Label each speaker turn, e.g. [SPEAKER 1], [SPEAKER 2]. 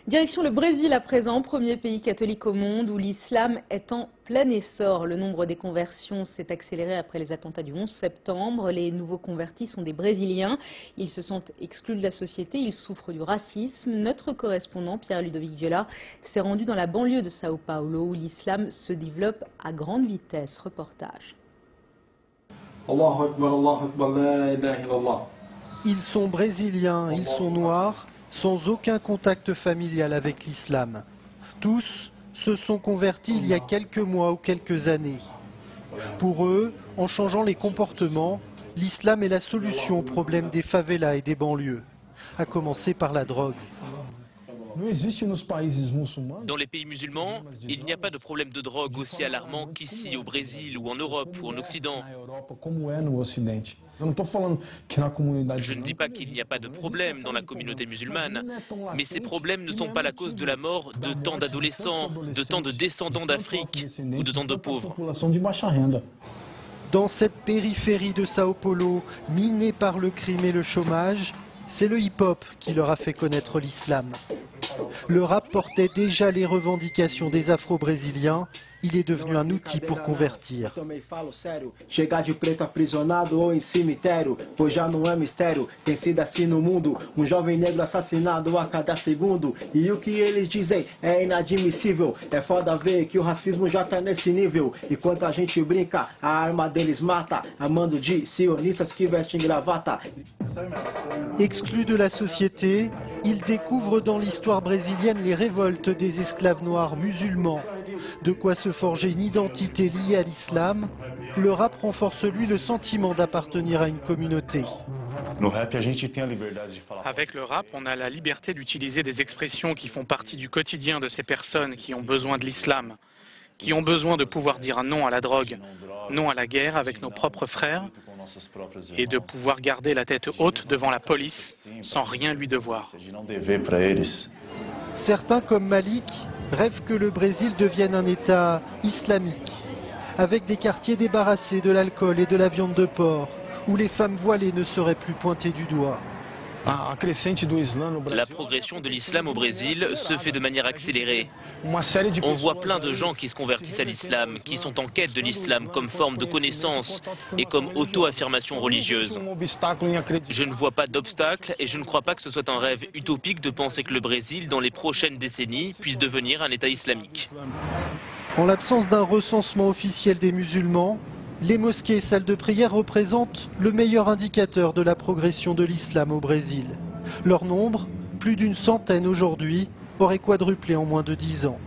[SPEAKER 1] Direction le Brésil à présent, premier pays catholique au monde où l'islam est en plein essor. Le nombre des conversions s'est accéléré après les attentats du 11 septembre. Les nouveaux convertis sont des Brésiliens. Ils se sentent exclus de la société, ils souffrent du racisme. Notre correspondant Pierre-Ludovic Viola s'est rendu dans la banlieue de Sao Paulo où l'islam se développe à grande vitesse. Reportage.
[SPEAKER 2] Ils sont brésiliens, ils sont noirs, sans aucun contact familial avec l'islam. Tous se sont convertis il y a quelques mois ou quelques années. Pour eux, en changeant les comportements, l'islam est la solution au problème des favelas et des banlieues, à commencer par la drogue.
[SPEAKER 3] Dans les pays musulmans, il n'y a pas de problème de drogue aussi alarmant qu'ici au Brésil ou en Europe ou en Occident. Je ne dis pas qu'il n'y a pas de problème dans la communauté musulmane, mais ces problèmes ne sont pas la cause de la mort de tant d'adolescents, de tant de descendants d'Afrique ou de tant de pauvres.
[SPEAKER 2] Dans cette périphérie de Sao Paulo, minée par le crime et le chômage, c'est le hip-hop qui leur a fait connaître l'islam. Le rap portait déjà les revendications des Afro-Brésiliens. Il est devenu un outil pour convertir.
[SPEAKER 4] Chegar de preto aprisionado ou em cemitério, pois já não é mistério, tem sido assim no mundo, jovem negro assassinado a cada segundo, e o que eles dizem é inadmissível, é foda ver que o racismo já tá nesse nível, e quando a gente brinca, a arma deles mata, amando de sionistas que vestem gravata.
[SPEAKER 2] Exclus de la société, ils découvrent dans l'histoire brésilienne les révoltes des esclaves noirs musulmans. De quoi se forger une identité liée à l'islam. Le rap renforce lui le sentiment d'appartenir à une communauté.
[SPEAKER 5] Avec le rap, on a la liberté d'utiliser des expressions qui font partie du quotidien de ces personnes qui ont besoin de l'islam, qui ont besoin de pouvoir dire non à la drogue, non à la guerre avec nos propres frères et de pouvoir garder la tête haute devant la police sans rien lui devoir.
[SPEAKER 2] Certains, comme Malik, rêvent que le Brésil devienne un État islamique, avec des quartiers débarrassés de l'alcool et de la viande de porc, où les femmes voilées ne seraient plus pointées du doigt.
[SPEAKER 3] La progression de l'islam au Brésil se fait de manière accélérée. On voit plein de gens qui se convertissent à l'islam, qui sont en quête de l'islam comme forme de connaissance et comme auto-affirmation religieuse. Je ne vois pas d'obstacle et je ne crois pas que ce soit un rêve utopique de penser que le Brésil, dans les prochaines décennies, puisse devenir un État islamique.
[SPEAKER 2] En l'absence d'un recensement officiel des musulmans, les mosquées et salles de prière représentent le meilleur indicateur de la progression de l'islam au Brésil. Leur nombre, plus d'une centaine aujourd'hui, aurait quadruplé en moins de 10 ans.